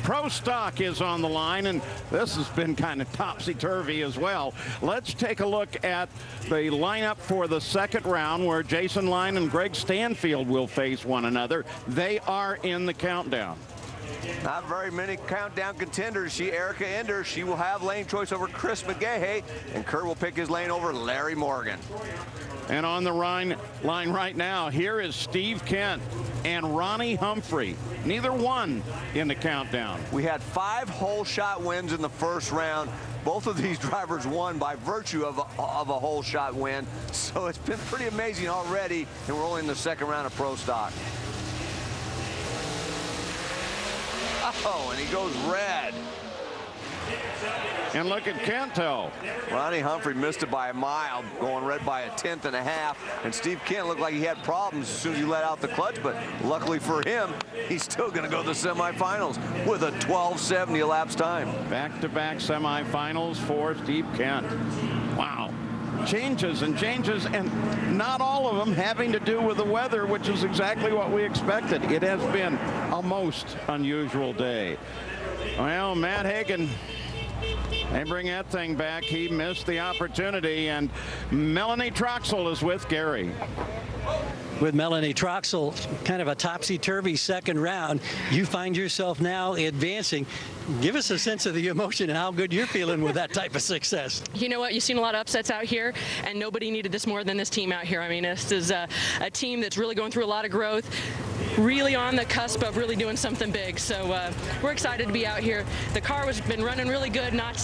Pro Stock is on the line, and this has been kind of topsy-turvy as well. Let's take a look at the lineup for the second round, where Jason Line and Greg Stanfield will face one another. They are in the countdown. Not very many countdown contenders. Erica Enders, she will have lane choice over Chris McGahey, and Kurt will pick his lane over Larry Morgan. And on the line right now, here is Steve Kent and Ronnie Humphrey. Neither one in the countdown. We had 5 hole shot wins in the first round. Both of these drivers won by virtue of a hole shot win. So it's been pretty amazing already, and we're only in the second round of Pro Stock. Oh, and he goes red. And look at Kento. Ronnie Humphrey missed it by a mile, going red by 1/10.5. And Steve Kent looked like he had problems as soon as he let out the clutch, but luckily for him, he's still going to go to the semifinals with a 12:70 elapsed time. Back-to-back semifinals for Steve Kent. Wow. Changes and changes, and not all of them having to do with the weather, which is exactly what we expected. It has been a most unusual day. Well, Matt Hagan, they bring that thing back. He missed the opportunity, and Melanie Troxel is with Gary. With Melanie Troxel, kind of a topsy-turvy second round, you find yourself now advancing. Give us a sense of the emotion and how good you're feeling with that type of success. You know what? You've seen a lot of upsets out here, and nobody needed this more than this team out here. I mean, this is a team that's really going through a lot of growth, really on the cusp of really doing something big. So we're excited to be out here. The car has been running really good, not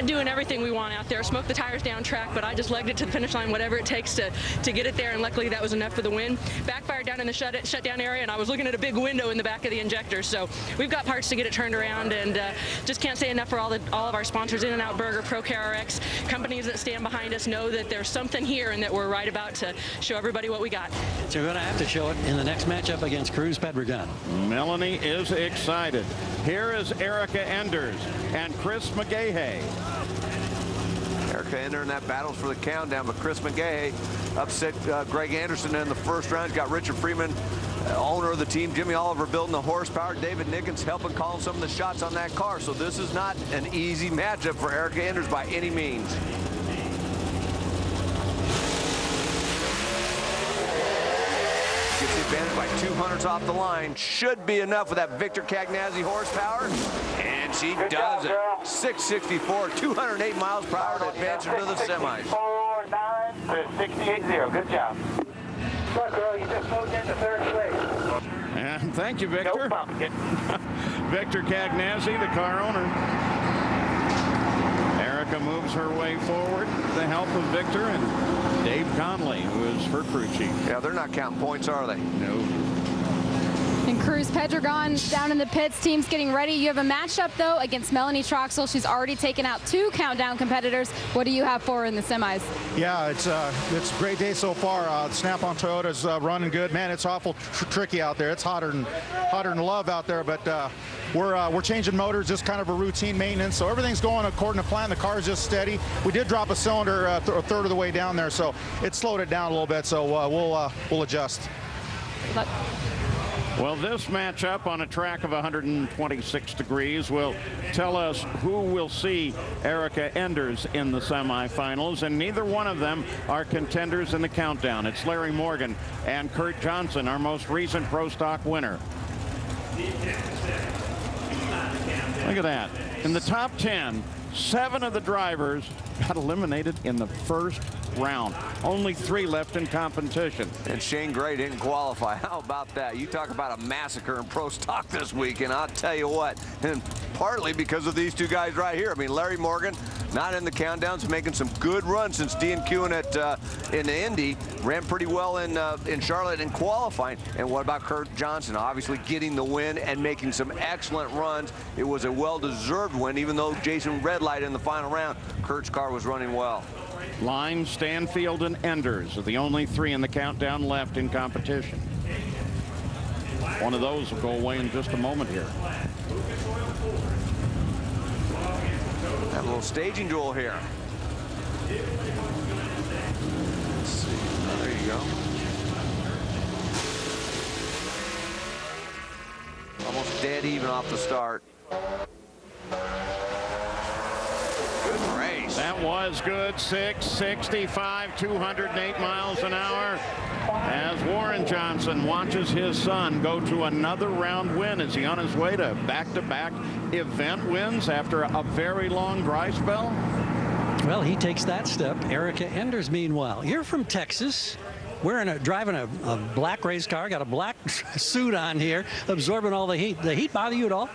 doing everything we want out there. Smoked the tires down track, but I just legged it to the finish line, whatever it takes to get it there, and luckily that was enough for the win. Backfired down in the shutdown area, and I was looking at a big window in the back of the injector. So we've got parts to get it turned around, and just can't say enough for all of our sponsors, In-N-Out Burger, ProCareRx, companies that stand behind us know that there's something here and that we're right about to show everybody what we got. So we're going to have to show it in the next matchup against Cruz Pedregon. Melanie is excited. Here is Erica Enders and Chris McGahey. Erica Enders in that battles for the countdown, but Chris McGahey upset Greg Anderson in the first round. He's got Richard Freeman, owner of the team, Jimmy Oliver building the horsepower, David Nickens helping call some of the shots on that car. So this is not an easy matchup for Erica Enders by any means. Gets the advantage by 200s off the line. Should be enough with that Victor Cagnazzi horsepower. And she does it. 664, 208 miles per hour to advance into the semis. 68.0. Good job. Look, girl, you just moved into third place. And thank you, Victor. No problem. Victor Cagnazzi, the car owner. Erica moves her way forward with the help of Victor and Dave Conley, who is her crew chief. Yeah, they're not counting points, are they? No. And Cruz Pedregon down in the pits. Team's getting ready. You have a matchup, though, against Melanie Troxel. She's already taken out 2 countdown competitors. What do you have for her in the semis? Yeah, it's a great day so far. Snap-on Toyota's running good. Man, it's awful tricky out there. It's hotter than love out there, but we're changing motors, just kind of a routine maintenance. So everything's going according to plan. The car's just steady. We did drop a cylinder a third of the way down there, so it slowed it down a little bit. So we'll adjust. Well, this matchup on a track of 126 degrees will tell us who will see Erica Enders in the semifinals, and neither one of them are contenders in the countdown. It's Larry Morgan and Kurt Johnson, our most recent Pro Stock winner. Look at that. In the top 10, 7 of the drivers got eliminated in the first round. Only 3 left in competition. And Shane Gray didn't qualify. How about that? You talk about a massacre in Pro Stock this week, and I'll tell you what, and partly because of these 2 guys right here. I mean, Larry Morgan, not in the countdowns, making some good runs since DNQing in the Indy. Ran pretty well in Charlotte in qualifying. And what about Kurt Johnson? Obviously getting the win and making some excellent runs. It was a well-deserved win, even though Jason red light in the final round. Kurt's car was running well. Line, Stanfield, and Enders are the only 3 in the countdown left in competition. One of those will go away in just a moment here. Have a little staging duel here. Let's see. There you go. Almost dead even off the start. Good race. That was good. 6:65, 208 miles an hour. As Warren Johnson watches his son go to another round win. Is he on his way to back-to-back event wins after a very long dry spell? Well, he takes that step. Erica Enders, meanwhile. You're from Texas. Driving a black race car, got a black suit on here, absorbing all the heat. The heat bother you at all?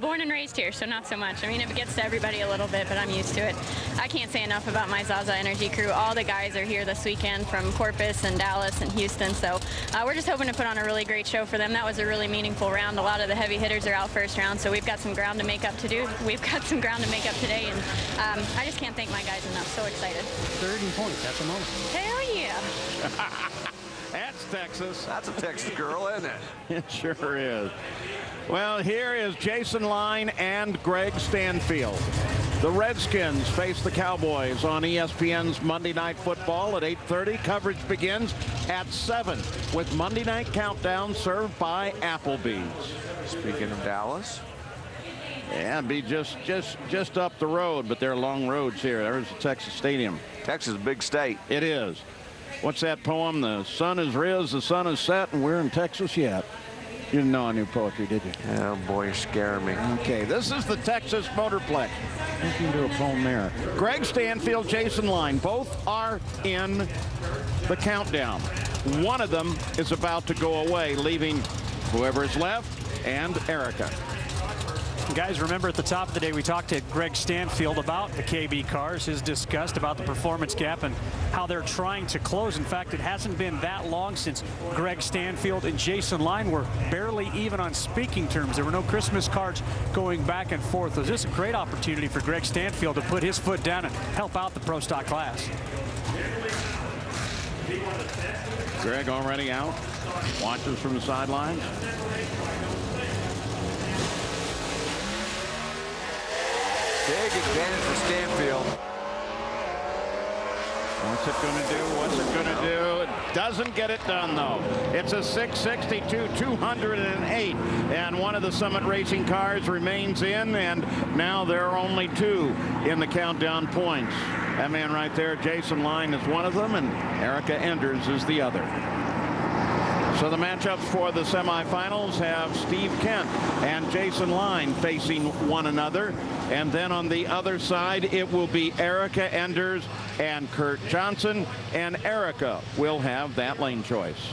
Born and raised here, so not so much. I mean, it gets to everybody a little bit, but I'm used to it. I can't say enough about my Zaza Energy crew. All the guys are here this weekend from Corpus and Dallas and Houston, so we're just hoping to put on a really great show for them. That was a really meaningful round. A lot of the heavy hitters are out first round, so we've got some ground to make up to do. We've got some ground to make up today, and I just can't thank my guys enough. So excited. Third and points. That's a moment. Hell yeah. That's Texas. That's a Texas girl, isn't it? It sure is. Well, here is Jason Line and Greg Stanfield. The Redskins face the Cowboys on ESPN's Monday Night Football at 8:30. Coverage begins at 7 with Monday Night Countdown served by Applebee's. Speaking of Dallas. Yeah, it'd be just up the road, but there are long roads here. There's the Texas Stadium. Texas is a big state. It is. What's that poem? The sun is riz, the sun is set, and we're in Texas yet. You didn't know I knew poetry, did you? Oh, boy, you're scaring me. Okay, this is the Texas Motorplex. You can do a poem there. Greg Stanfield, Jason Line, both are in the countdown. One of them is about to go away, leaving whoever is left and Erica. Guys, remember at the top of the day we talked to Greg Stanfield about the KB cars, his disgust about the performance gap and how they're trying to close. In fact, it hasn't been that long since Greg Stanfield and Jason Line were barely even on speaking terms. There were no Christmas cards going back and forth. So this is a great opportunity for Greg Stanfield to put his foot down and help out the Pro Stock class. Greg already out. Watches from the sidelines. Big advantage for Stanfield. What's it going to do? What's it going to do? It doesn't get it done, though. It's a 6:62, 208. And one of the Summit Racing cars remains in, and now there are only two in the countdown points. That man right there, Jason Line, is one of them, and Erica Enders is the other. So the matchups for the semifinals have Steve Kent and Jason Line facing one another. And then on the other side, it will be Erica Enders and Kurt Johnson. And Erica will have that lane choice.